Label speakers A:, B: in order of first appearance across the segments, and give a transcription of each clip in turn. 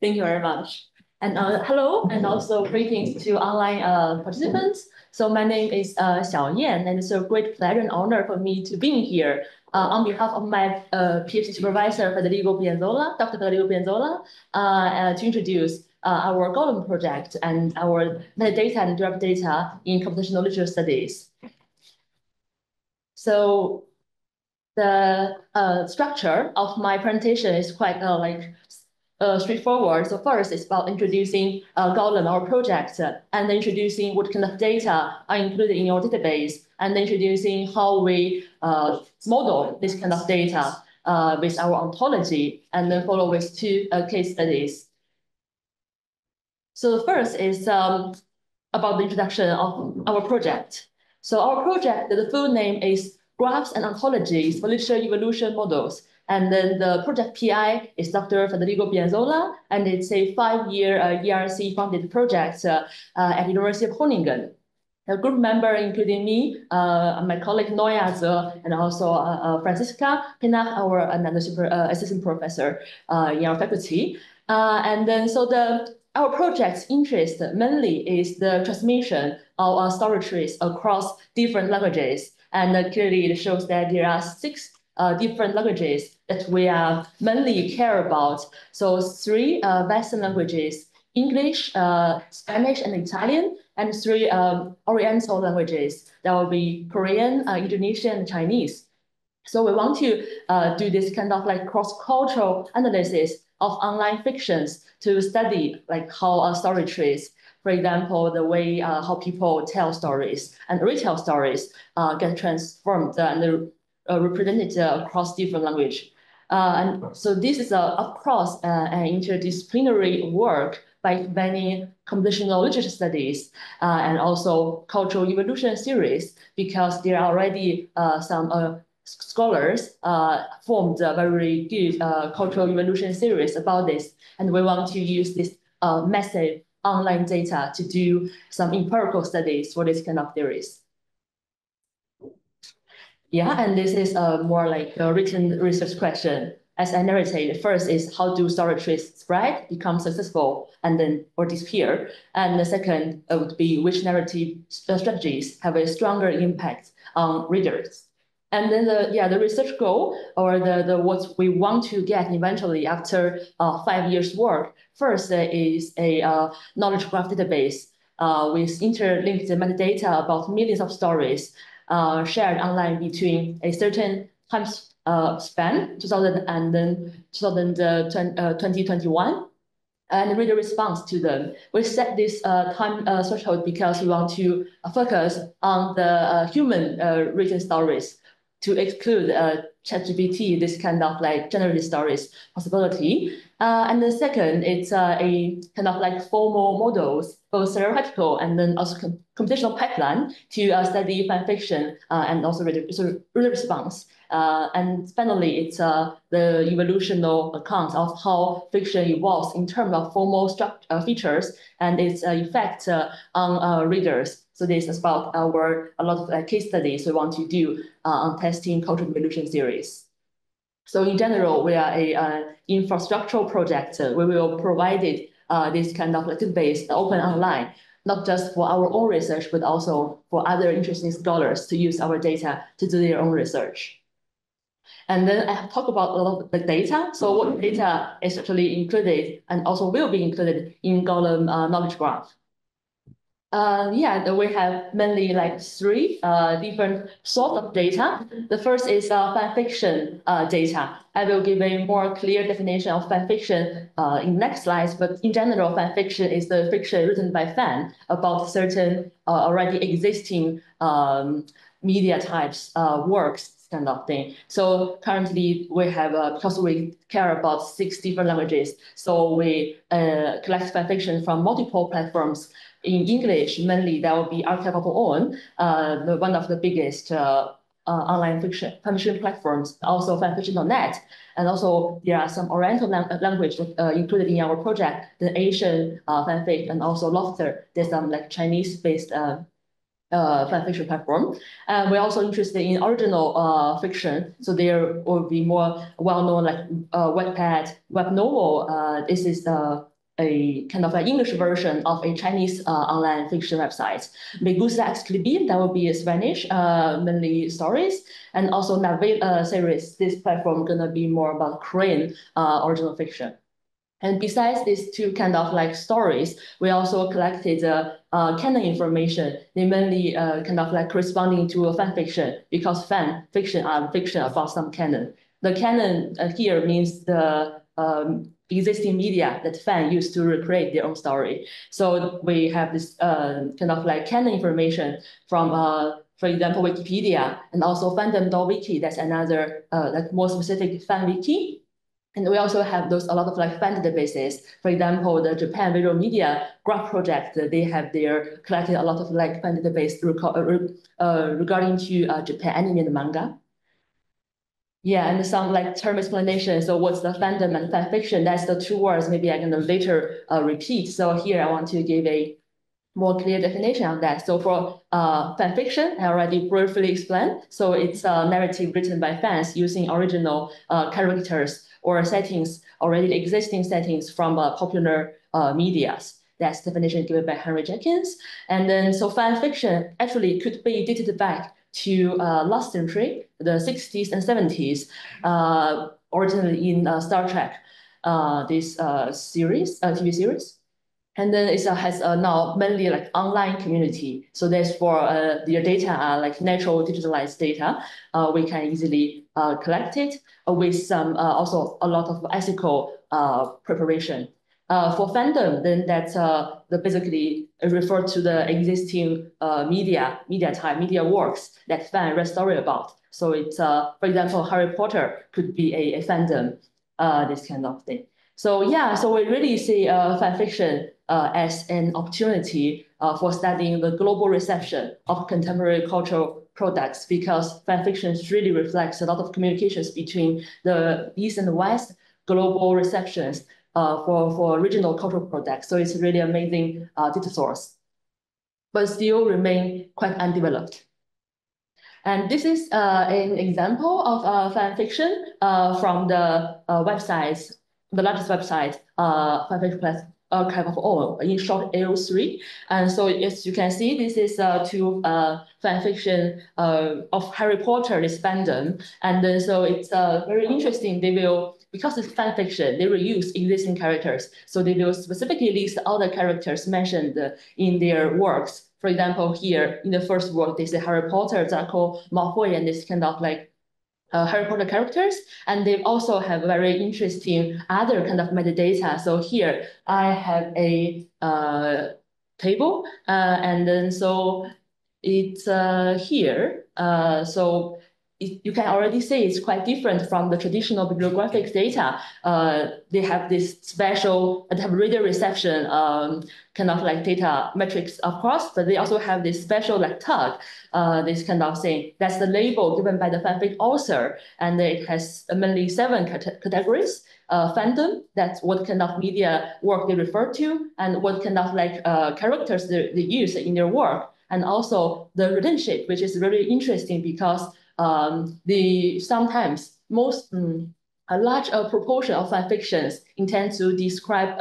A: Thank you very much. And hello, and also greetings to online participants. So my name is Xiaoyan, and it's a great pleasure and honor for me to be here on behalf of my PhD supervisor, Federico Piazzolla, Dr. Federico Piazzolla, to introduce our GOLEM project and our metadata and derived data in computational literature studies. So the structure of my presentation is quite straightforward. So first, it's about introducing GOLEM, our project, and introducing what kind of data are included in your database, and introducing how we model this kind of data with our ontology, and then follow with two case studies. So the first is about the introduction of our project. So our project, the full name is Graphs and Ontologies for Literature Evolution Models. And then the project PI is Dr. Federico Piazzolla, and it's a 5-year ERC-funded project at the University of Groningen. A group member, including me, my colleague Noya, and also Francisca Pina, our another assistant professor in our faculty. And then our project's interest mainly is the transmission of story trees across different languages. And clearly it shows that there are 6 different languages that we mainly care about. So 3 Western languages, English, Spanish, and Italian, and 3 Oriental languages. That will be Korean, Indonesian, and Chinese. So we want to do this kind of like cross-cultural analysis of online fictions to study like how story trees, for example, the way how people tell stories and retell stories get transformed and represented across different language. And so this is across an interdisciplinary work by many computational literature studies and also cultural evolution series, because there are already some scholars formed a very good cultural evolution series about this. And we want to use this massive online data to do some empirical studies for this kind of theories. Yeah, and this is more like a written research question. As I narrated, first is how do story trees spread, become successful, and then or disappear? And the second would be which narrative strategies have a stronger impact on readers? And then the research goal, or the what we want to get eventually after 5 years work, first is a knowledge graph database with interlinked metadata about millions of stories shared online between a certain time span, 2000 and then 2021, and reader response to them. We set this time threshold because we want to focus on the human written stories to exclude ChatGPT, this kind of like generated stories possibility. And the second, it's a kind of like formal models, both theoretical and then also computational pipeline to study fanfiction and also reader response. And finally, it's the evolutional account of how fiction evolves in terms of formal features and its effect on readers. So this is about a lot of case studies we want to do on testing cultural evolution theories. So in general, we are a infrastructural project. We will provide this kind of database open online, not just for our own research, but also for other interesting scholars to use our data to do their own research. And then I have talked about a lot of the data. So what data is actually included and also will be included in GOLEM knowledge graph. We have mainly like 3 different sorts of data. The first is fanfiction data. I will give a more clear definition of fanfiction in next slides, but in general, fanfiction is the fiction written by fan about certain already existing media types, works, kind of thing. So currently we have, because we care about 6 different languages, so we collect fanfiction from multiple platforms. In English, mainly that will be Archive of Own, one of the biggest online fanfiction platforms, also fanfiction.net. And also there are some Oriental language included in our project, the Asian fanfic, and also Lofter. There's some like Chinese-based fanfiction platform. And we're also interested in original fiction. So there will be more well-known like Wattpad, web novel. This is a kind of an English version of a Chinese online fiction website. Me gusta escribir, that would be a Spanish, mainly stories, and also Navel series. This platform gonna be more about Korean original fiction. And besides these two kind of like stories, we also collected canon information. They mainly kind of like corresponding to a fan fiction, because fan fiction are fiction about some canon. The canon here means the existing media that fan used to recreate their own story. So we have this kind of like canon information from for example, Wikipedia, and also fandom.wiki. That's another like more specific fan wiki. And we also have a lot of like fan databases. For example, the Japan Visual Media Graph Project, they have collected a lot of like fan database regarding to Japan anime and manga. Yeah, and some like term explanation. So what's the fandom and fan fiction? That's the two words maybe I can later repeat. So here I want to give a more clear definition of that. So for fan fiction, I already briefly explained. So it's a narrative written by fans using original characters or settings, already existing settings from popular medias. That's definition given by Henry Jenkins. And then so fan fiction actually could be dated back to last century, the 60s and 70s, originally in Star Trek, this TV series. And then it has now mainly like online community. So that's for their data are like natural digitalized data. We can easily collect it with some also a lot of ethical preparation. For fandom, then that's basically refer to the existing media works that fan read story about. So it's for example, Harry Potter could be a fandom, this kind of thing. So yeah, so we really see fan fiction as an opportunity for studying the global reception of contemporary cultural products, because fan fiction really reflects a lot of communications between the East and the West, global receptions for regional cultural products. So it's really amazing data source, but still remain quite undeveloped. And this is an example of fan fiction from the websites, the largest website, fanfiction archive of all, in short AO3. And so as you can see, this is two fan fiction of Harry Potter, this fandom. And then so it's very interesting. They will, because it's fan fiction, they reuse existing characters. So they will specifically list all the characters mentioned in their works. For example, here in the first work, they say Harry Potter, Draco Malfoy, and this kind of like Harry Potter characters. And they also have very interesting other kind of metadata. So here I have a table, and then so it's here. So you can already see it's quite different from the traditional bibliographic data. They have this special, they have reader reception kind of like data metrics, of course, but they also have this special like tag, this kind of thing. That's the label given by the fanfic author, and it has mainly 7 categories. Fandom, that's what kind of media work they refer to, and what kind of like characters they use in their work, and also the relationship, which is very interesting because sometimes a large proportion of fan fictions intend to describe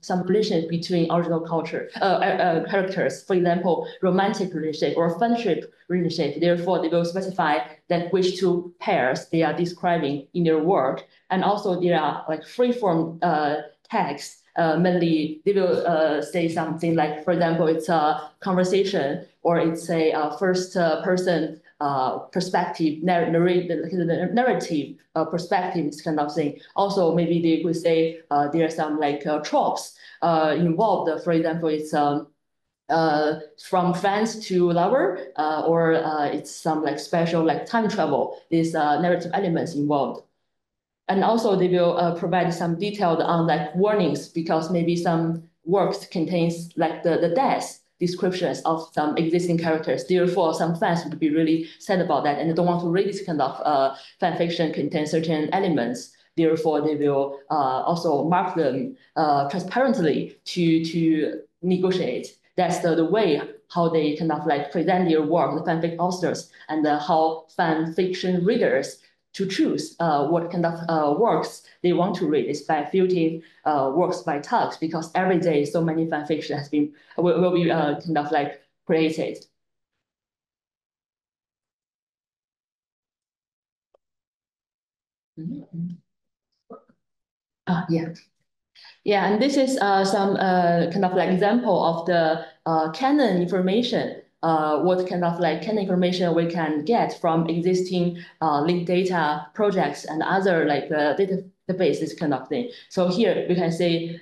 A: some relationship between original characters. For example, romantic relationship or friendship relationship. Therefore, they will specify that which two pairs they are describing in their work. And also there are like free-form tags. Mainly, they will say something like, for example, it's a conversation, or it's a first-person perspective, narrative perspective, this kind of thing. Also, maybe they would say there are some like tropes involved. For example, it's from friends to lover, or it's some like special like time travel. These narrative elements involved. And also they will provide some detailed on like warnings, because maybe some works contains like the death descriptions of some existing characters. Therefore, some fans would be really sad about that and they don't want to read this kind of fan fiction contain certain elements. Therefore, they will also mark them transparently to negotiate. That's the way how they kind of like present their work, the fanfic authors, and how fan fiction readers to choose what kind of works they want to read is by filtering works by tags, because every day so many fan fiction will be kind of like created. Yeah. Yeah, and this is some kind of like example of the canon information. What kind of like canon information we can get from existing linked data projects and other like database, this kind of thing. So here we can say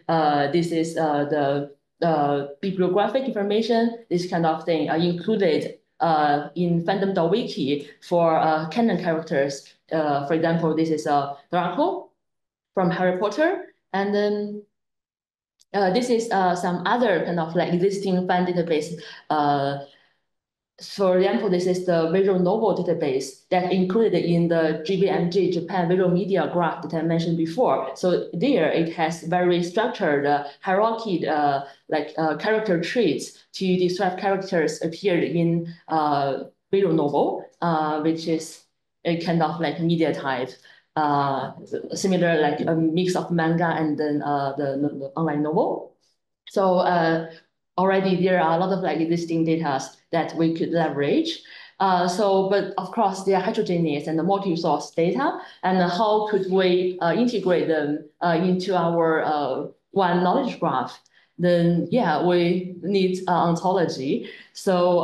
A: this is the bibliographic information, this kind of thing included in fandom.wiki for canon characters. For example, this is Draco from Harry Potter, and then this is some other kind of like existing fan database. For example, this is the visual novel database that included in the GBMG, Japan Visual Media Graph that I mentioned before. So there it has very structured hierarchy, character traits to describe characters appeared in visual novel, which is a kind of like media type. Similar like a mix of manga and then the online novel. So already there are a lot of like existing data that we could leverage. But of course they are heterogeneous and multi-source data. And how could we integrate them into our one knowledge graph? Then yeah, we need ontology. So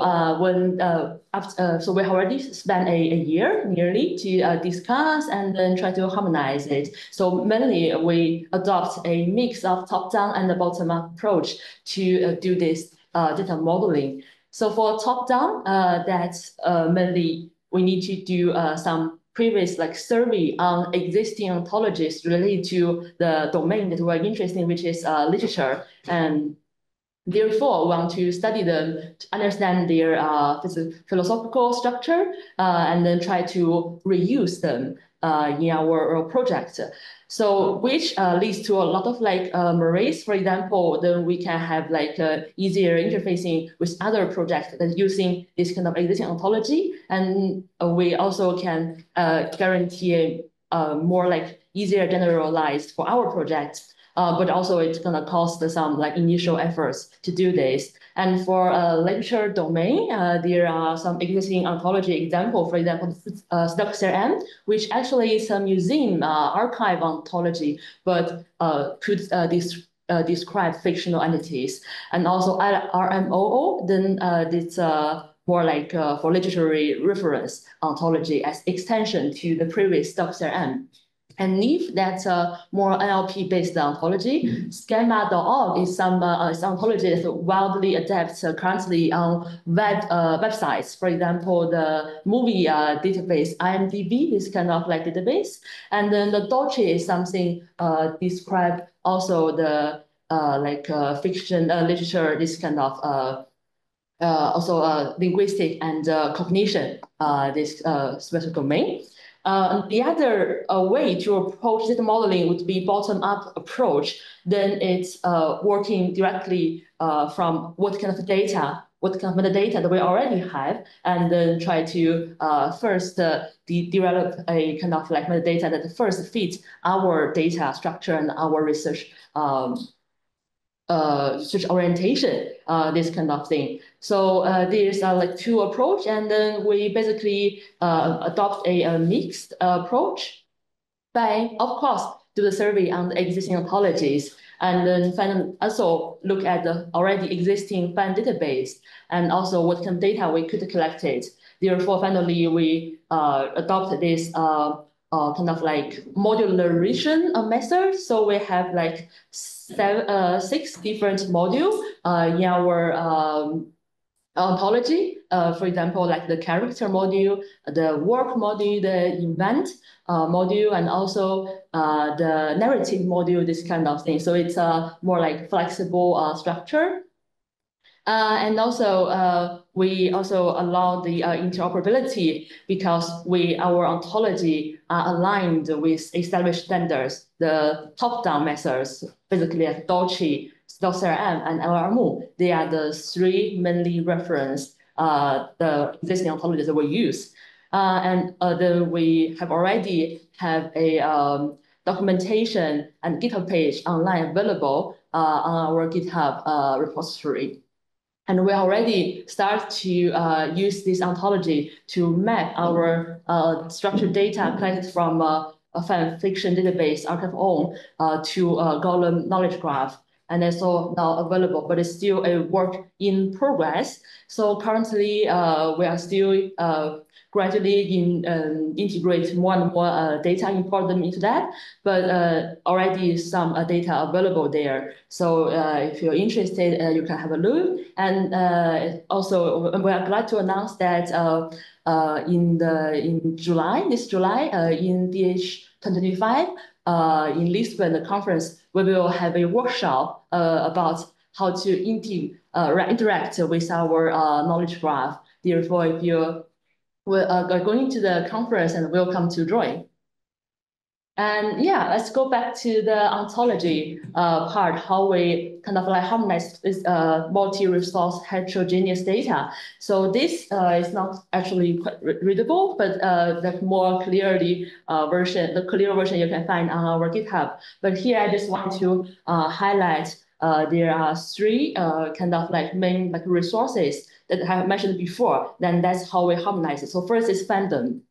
A: so we already spent a year nearly to discuss and then try to harmonize it. So mainly we adopt a mix of top-down and the bottom-up approach to do this data modeling. So for top-down, that's mainly we need to do some previous like survey on existing ontologies related to the domain that we're interested in, which is literature. And therefore, we want to study them to understand their philosophical structure and then try to reuse them in our project. So which leads to a lot of like arrays. For example, then we can have like easier interfacing with other projects that using this kind of existing ontology. And we also can guarantee more like easier generalized for our projects. But also it's gonna cost some like initial efforts to do this. And for literature domain, there are some existing ontology example. For example, SPARQL, which actually is a museum archive ontology, but could describe fictional entities. And also RMOO, then it's more like for literary reference ontology as extension to the previous SPARQL. And if that's a more NLP-based ontology, schema.org is some ontology that's wildly adapted currently on websites. For example, the movie database, IMDb, this kind of like database. And then the Dolce is something describe also the fiction literature, this kind of also linguistic and cognition, this special domain. The other way to approach data modeling would be bottom-up approach. Then it's working directly from what kind of data, what kind of metadata that we already have, and then try to first develop a kind of like metadata that first fits our data structure and our research search orientation, this kind of thing. So there's like two approach, and then we basically adopt a mixed approach by, of course, do the survey on the existing ontologies, and then also look at the already existing fan database, and also what kind of data we could collect it. Therefore, finally, we adopt this kind of like modularization method. So we have like 6 different modules in our ontology. For example, like the character module, the work module, the event module, and also the narrative module, this kind of thing. So it's a more like flexible structure. And also, we also allow the interoperability because our ontology are aligned with established standards, the top-down methods, basically like Dolce, SPARQL, and LRMU. They are the 3 mainly reference the existing ontologies that we use. And then we have already have a documentation and GitHub page online available on our GitHub repository. And we already start to use this ontology to map our structured data collected from a fanfiction database, archive.own, to a GOLEM knowledge graph. And it's all now available, but it's still a work in progress. So currently, we are still gradually integrate more and more data, import them into that, but already some data available there. So if you're interested, you can have a look. And also, we are glad to announce that in July, this July, in DH 2025, in Lisbon, the conference, we will have a workshop about how to interact with our knowledge graph. Therefore, if you are going to the conference, and welcome to join. And yeah, let's go back to the ontology part, how we kind of like harmonize this multi-resource heterogeneous data. So this is not actually quite readable, but the more clearly the clear version you can find on our GitHub. But here I just want to highlight there are three kind of like main like resources that I have mentioned before. Then that's how we harmonize it. So first is fandom.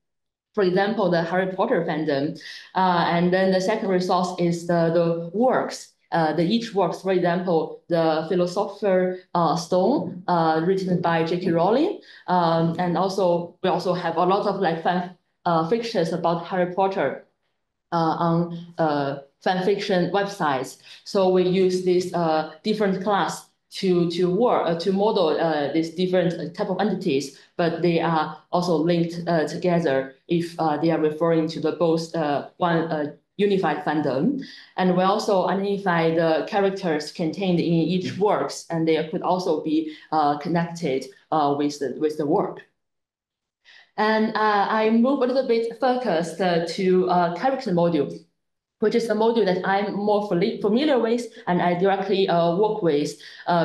A: For example, the Harry Potter fandom. And then the second resource is the works, each works, for example, the Philosopher's Stone, written by J.K. Rowling. And also, we also have a lot of like fan fictions about Harry Potter on fan fiction websites. So we use this different class to model these different type of entities, but they are also linked together if they are referring to the both one unified fandom. And we also identify the characters contained in each works, and they could also be connected with the work. And I move a little bit focused to character module, which is a module that I'm more familiar with and I directly work with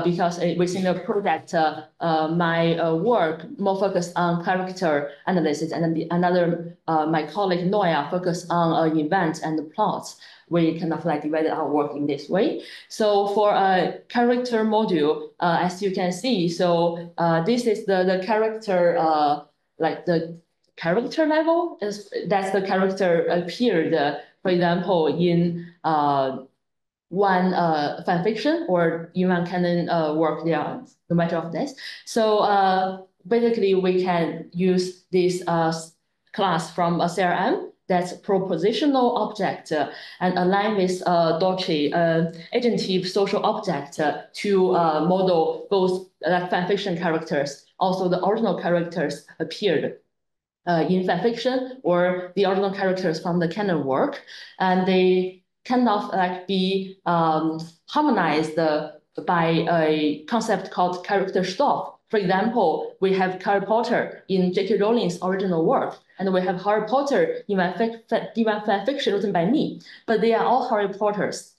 A: because within the project, my work more focused on character analysis, and then another, my colleague Noya, focused on events and the plots. We kind of like divided our work in this way. So for a character module, as you can see, so this is the character, like the character level, that's the character appeared, for example, in one fanfiction or in one canon work, there are no matter of this. So basically, we can use this class from a CRM that's propositional object and align with Dolce agentive social object to model both like fanfiction characters, also the original characters appeared in fanfiction or the original characters from the canon work, and they kind of like be harmonized by a concept called character stop. For example, we have Harry Potter in J.K. Rowling's original work, and we have Harry Potter in one fanfiction written by me, but they are all Harry Potters.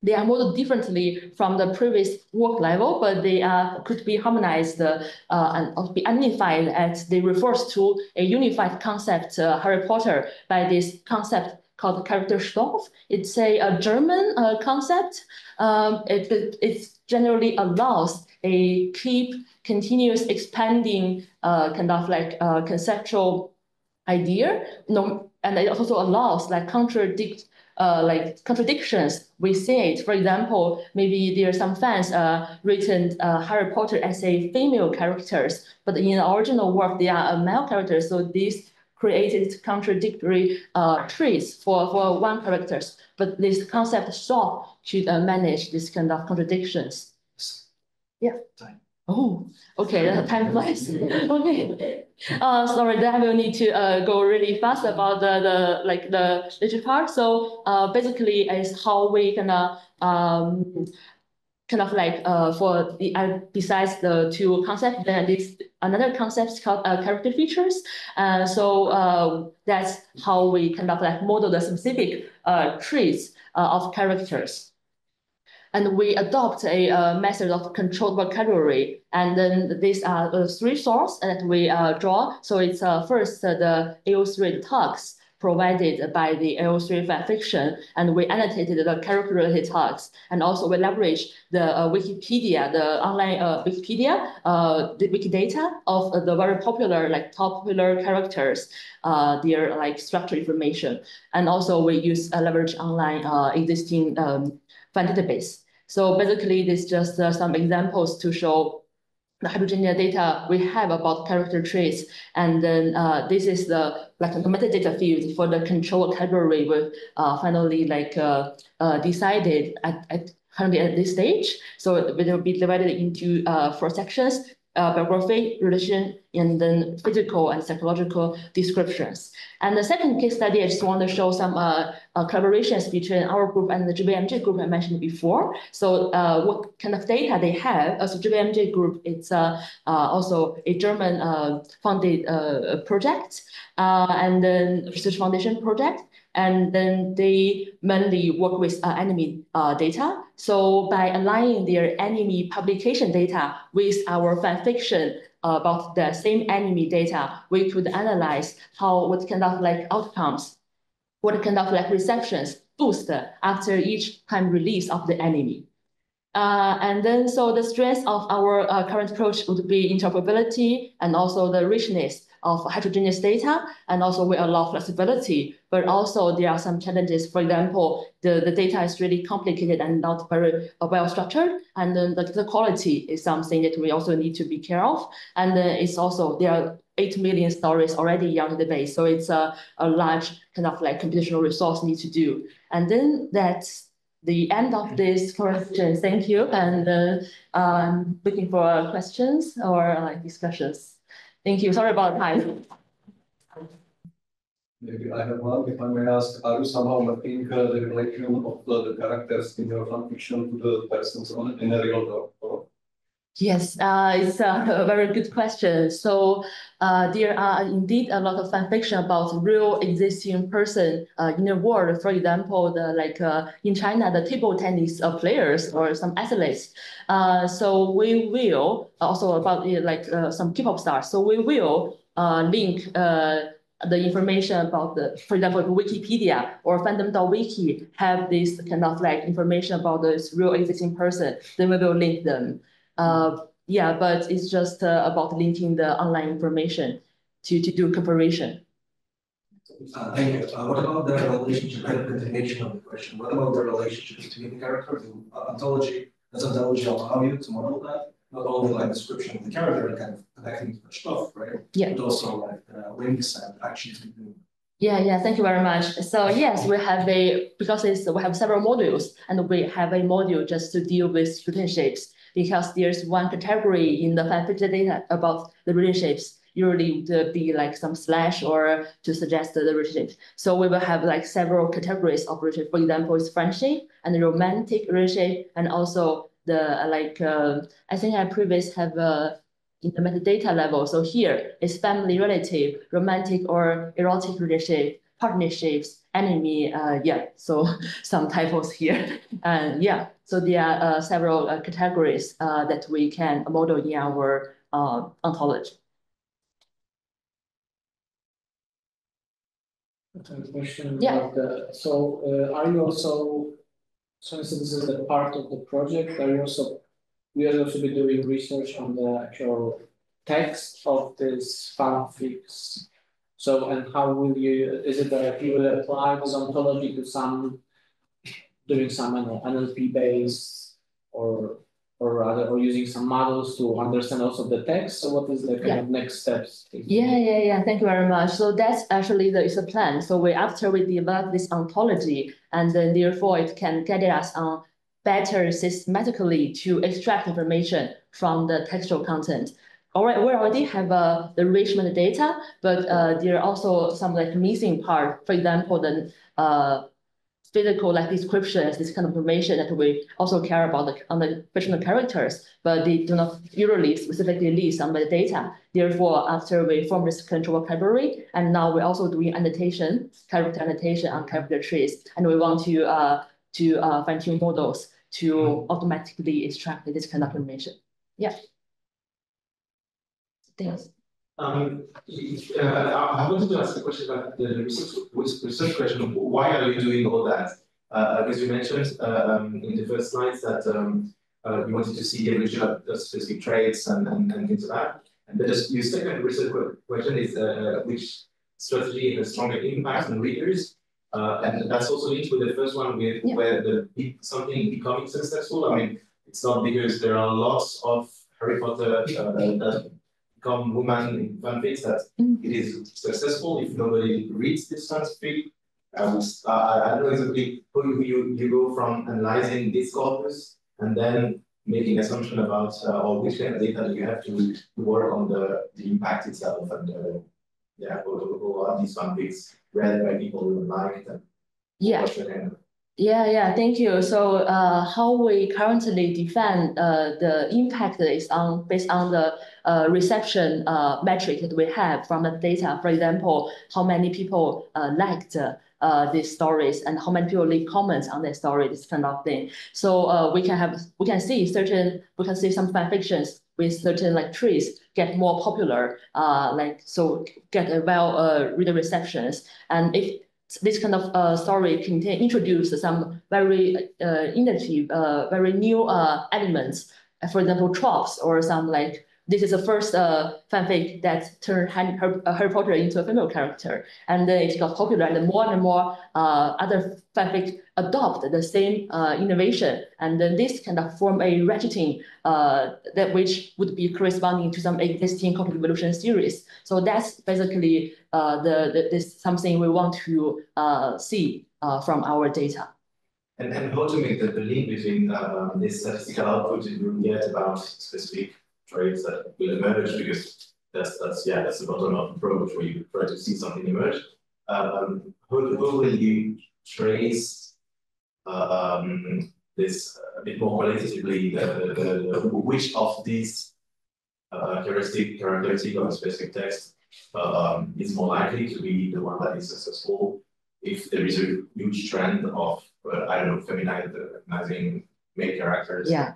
A: They are modeled differently from the previous work level, but they could be harmonized and be identified as they refers to a unified concept, Harry Potter, by this concept called character stoff. It's a German concept. It generally allows a continuous expanding kind of like conceptual idea. And it also allows like contradictions. We see it. For example, maybe there are some fans written Harry Potter as a female characters, but in the original work they are a male character. So this created contradictory traits for one characters. But this concept solve should manage this kind of contradictions. Yeah. Time. Oh, okay, time flies. Okay. Sorry, then I will need to go really fast about the literature part. So basically, is how we gonna kind of like for the besides the two concepts, then this another concept called character features. So that's how we kind of like model the specific traits of characters. And we adopt a method of controlled vocabulary. And then these are the three sources that we draw. So it's first the AO3 tags provided by the AO3 fanfiction, and we annotated the character-related tags. And also we leverage the Wikipedia, the online Wikipedia, the Wikidata of the very popular, like top popular characters, their like structured information. And also we use leverage online existing fan database. So basically, this is just some examples to show the heterogeneous data we have about character traits. And then this is the like the metadata field for the control category we finally like decided currently at this stage. So it will be divided into 4 sections: biography, relation, and then physical and psychological descriptions. And the second case study, I just want to show some collaborations between our group and the GBMG group I mentioned before. So what kind of data they have? So GBMG group, it's also a German funded project and then research foundation project. And then they mainly work with anime data. So by aligning their anime publication data with our fanfiction about the same anime data, we could analyze what kind of like outcomes, what kind of like receptions boost after each time release of the anime. And then, so the strength of our current approach would be interoperability and also the richness of heterogeneous data, and also we allow flexibility, but also there are some challenges. For example, the data is really complicated and not very well structured, and then the quality is something that we also need to be care of. And it's also, there are 8 million stories already on the base, so it's a large kind of like computational resource need to do. And then that's the end of this presentation. Thank you, and I'm looking for questions or like discussions. Thank you. Sorry about time.
B: Maybe I have one, if I may ask. Are you somehow mapping the relation of the characters in your fanfiction to the persons in a real world?
A: Yes, it's a very good question. So there are indeed a lot of fan fiction about real existing person in the world. For example, in China, the table tennis players or some athletes. So we will also about some K-pop stars. So we will link the information about for example, Wikipedia or fandom.wiki have this kind of like information about this real existing person. Then we will link them. Yeah, but it's just about linking the online information to do comparison.
C: Thank you. What about the relationship, kind of continuation of the question? What about the relationship between the characters and ontology? Does ontology allow you to model that? Not only like description of the character and kind of connecting to stuff, right?
A: Yeah.
C: But also like links and actions.
A: Yeah, thank you very much. So yes, we have because we have several modules, and we have a module just to deal with relationships, because there's one category in the fanfiction data about the relationships. Usually would be like some slash or to suggest the relationship. So we will have like several categories of relationship. For example, it's friendship and romantic relationship, and also the I think I previously have in the metadata level. So here is family, relative, romantic or erotic relationship, partnerships, enemy. Yeah, so some typos here. And yeah, so there are several categories that we can model in our ontology.
D: Question
A: Yeah.
D: about are you also, so this is the part of the project, we are also be doing research on the actual text of this fanfics. So, and how will you, is it that you will apply this ontology to doing some NLP based or using some models to understand also the text? So what is the kind of next steps?
A: Yeah. Thank you very much. So that's actually it's a plan. So after we develop this ontology, and then therefore it can guide us on better systematically to extract information from the textual content. All right, we already have the enrichment data, but there are also some like missing part. For example, the physical like descriptions, this kind of information that we also care about on the fictional characters, but they do not usually specifically list on the data. Therefore, after we form this control vocabulary, and now we're also doing annotation, character annotation on character trees, and we want to fine-tune models to automatically extract this kind of information. Yeah. Thanks.
E: I wanted to ask a question about the research question. Why are you doing all that? Because you mentioned in the first slides that you wanted to see the evolution of specific traits and things like that. And your second research question is which strategy has stronger impact on readers? And that's also linked with the first one with where something becoming successful. I mean, it's not because there are lots of Harry Potter that become woman in fanfics that it is successful if nobody reads this fanfic. I don't know exactly how you go from analyzing this corpus and then making assumption about or which kind of data that you have to work on the impact itself and or are these fanfics read by people who like them?
A: Yeah, thank you. So how we currently define the impact is based on the reception metric that we have from the data. For example, how many people liked these stories and how many people leave comments on their story, this kind of thing. So we can see some fan fictions with certain like trees get more popular, get a reader receptions. And if this kind of story introduce some very innovative, very new elements. For example, tropes or some like this is the first fanfic that turned Harry Potter into a female character, and then it got popular, and more other fanfic adopt the same innovation, and then this kind of form a ratcheting which would be corresponding to some existing cognitive evolution series. So that's basically this something we want to see from our data.
E: And how to make the link between this statistical output you get about specific traits that will emerge, because that's the bottom-up approach where you try to see something emerge. How will you trace this a bit more qualitatively? Which of these characteristic of a specific text is more likely to be the one that is successful if there is a huge trend of feminizing male characters?
A: Yeah.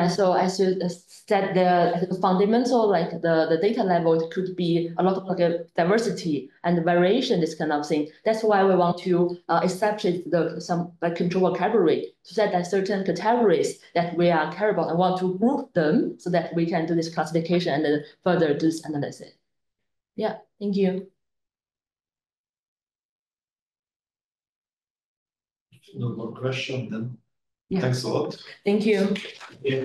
A: So as you said, the fundamental, like the data level, it could be a lot of like a diversity and variation, this kind of thing. That's why we want to establish some like control vocabulary to set that certain categories that we are care about and want to group them so that we can do this classification and then further do this analysis. Yeah, thank you.
B: No more question then.
A: Yeah.
B: Thanks a lot.
A: Thank you.
B: Yeah.